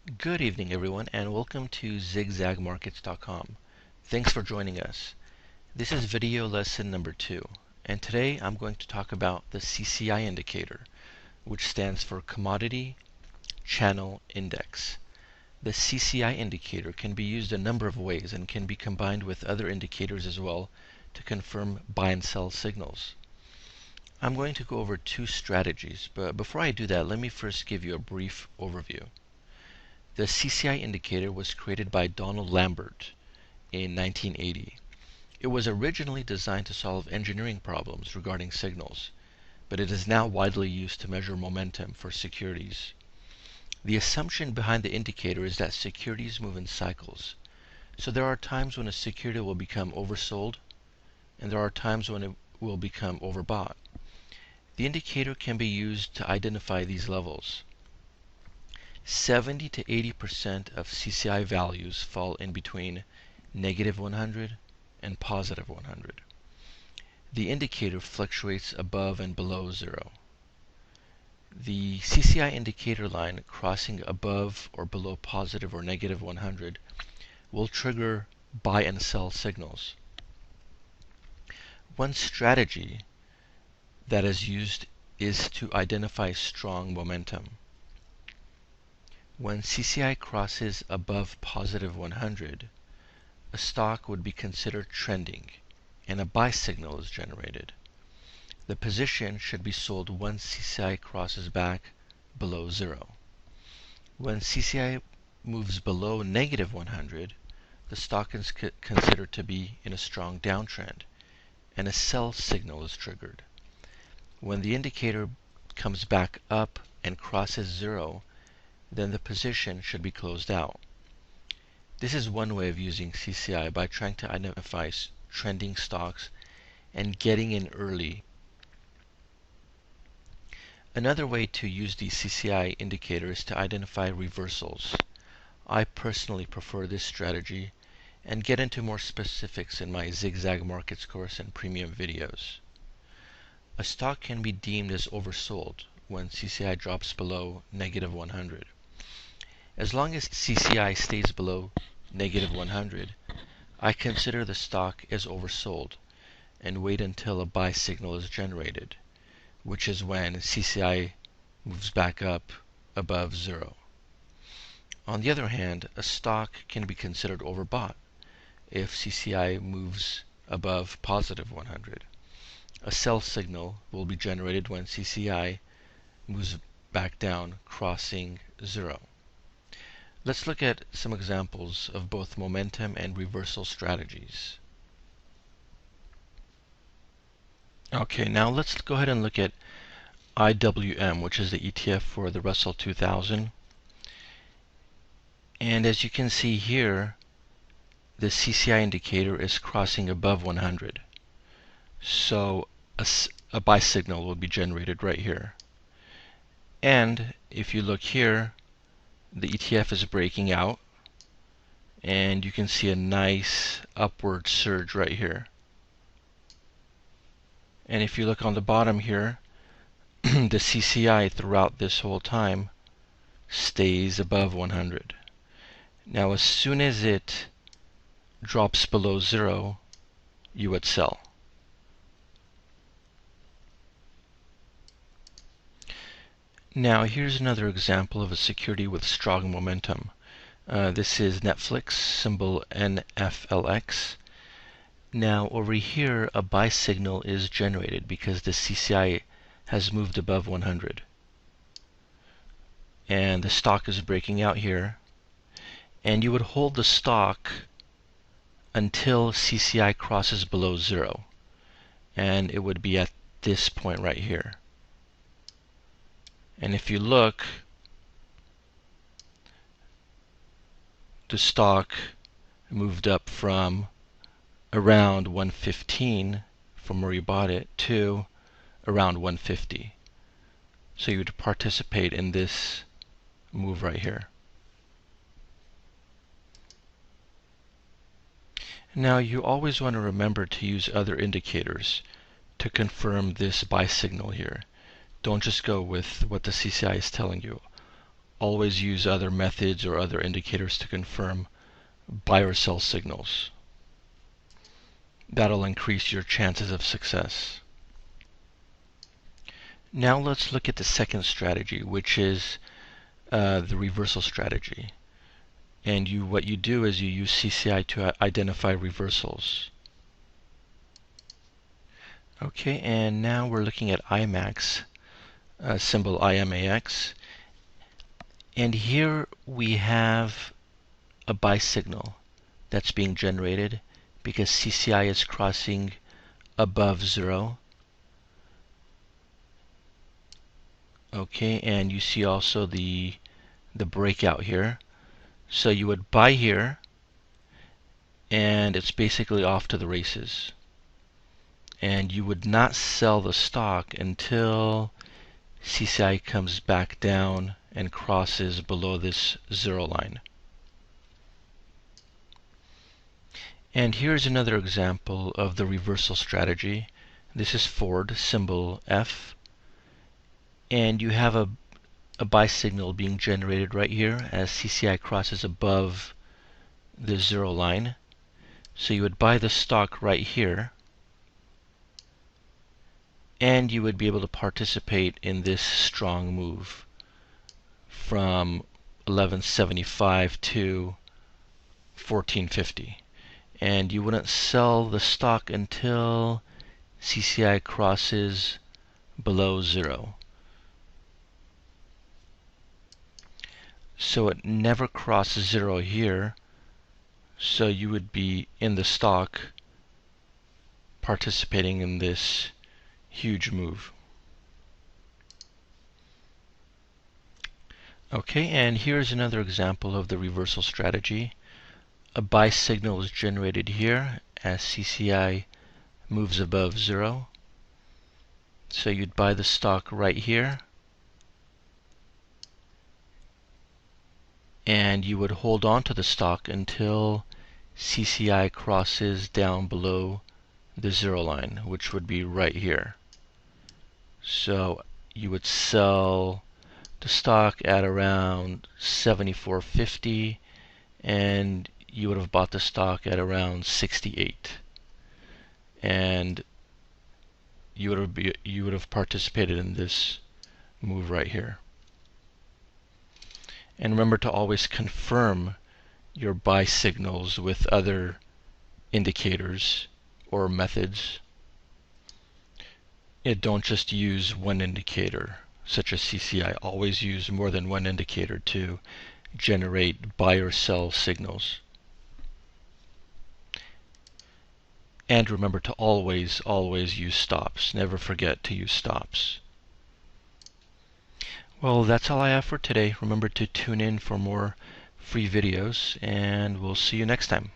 Good evening, everyone, and welcome to zigzagmarkets.com. Thanks for joining us. This is video lesson number 2, and today I'm going to talk about the CCI indicator, which stands for Commodity Channel Index. The CCI indicator can be used a number of ways and can be combined with other indicators as well to confirm buy and sell signals. I'm going to go over 2 strategies, but before I do that, let me first give you a brief overview. The CCI indicator was created by Donald Lambert in 1980. It was originally designed to solve engineering problems regarding signals, but it is now widely used to measure momentum for securities. The assumption behind the indicator is that securities move in cycles. So there are times when a security will become oversold, and there are times when it will become overbought. The indicator can be used to identify these levels. 70 to 80% of CCI values fall in between negative 100 and positive 100. The indicator fluctuates above and below 0. The CCI indicator line crossing above or below positive or negative 100 will trigger buy and sell signals. One strategy that is used is to identify strong momentum. When CCI crosses above positive 100, a stock would be considered trending and a buy signal is generated. The position should be sold once CCI crosses back below 0. When CCI moves below negative 100, the stock is considered to be in a strong downtrend and a sell signal is triggered. When the indicator comes back up and crosses 0, then the position should be closed out. This is one way of using CCI by trying to identify trending stocks and getting in early. Another way to use the CCI indicator is to identify reversals. I personally prefer this strategy and get into more specifics in my Zigzag Markets course and premium videos. A stock can be deemed as oversold when CCI drops below negative 100. As long as CCI stays below negative 100, I consider the stock as oversold and wait until a buy signal is generated, which is when CCI moves back up above 0. On the other hand, a stock can be considered overbought if CCI moves above positive 100. A sell signal will be generated when CCI moves back down, crossing 0. Let's look at some examples of both momentum and reversal strategies. Okay, now let's go ahead and look at IWM, which is the ETF for the Russell 2000. And as you can see here, the CCI indicator is crossing above 100. So a buy signal will be generated right here. And if you look here, the ETF is breaking out, and you can see a nice upward surge right here. And if you look on the bottom here, the CCI throughout this whole time stays above 100. Now as soon as it drops below 0, you would sell. Now here's another example of a security with strong momentum. This is Netflix, symbol NFLX. Now over here a buy signal is generated because the CCI has moved above 100. And the stock is breaking out here. And you would hold the stock until CCI crosses below 0. And it would be at this point right here. And if you look, the stock moved up from around 115 from where you bought it to around 150. So you would participate in this move right here. Now you always want to remember to use other indicators to confirm this buy signal here. Don't just go with what the CCI is telling you. always use other methods or other indicators to confirm buy or sell signals. That'll increase your chances of success. Now let's look at the second strategy, which is the reversal strategy. And what you do is you use CCI to identify reversals. Okay, and now we're looking at IMAX, symbol IMAX. And here we have a buy signal that's being generated because CCI is crossing above 0. Okay, and you see also the breakout here. So you would buy here, and it's basically off to the races. And you would not sell the stock until CCI comes back down and crosses below this 0 line. And here's another example of the reversal strategy. This is Ford, symbol F. And you have a buy signal being generated right here as CCI crosses above the 0 line. So you would buy the stock right here, and you would be able to participate in this strong move from 1175 to 1450. And you wouldn't sell the stock until CCI crosses below 0. So it never crosses 0 here, so you would be in the stock participating in this huge move. Okay, and here's another example of the reversal strategy. A buy signal is generated here as CCI moves above 0. So you'd buy the stock right here, and you would hold on to the stock until CCI crosses down below the 0 line, which would be right here. So you would sell the stock at around 74.50, and you would have bought the stock at around 68, and you would have participated in this move right here. And remember to always confirm your buy signals with other indicators or methods. Don't just use one indicator, such as CCI. Always use more than one indicator to generate buy or sell signals. And remember to always use stops. Never forget to use stops. Well, that's all I have for today. Remember to tune in for more free videos, and we'll see you next time.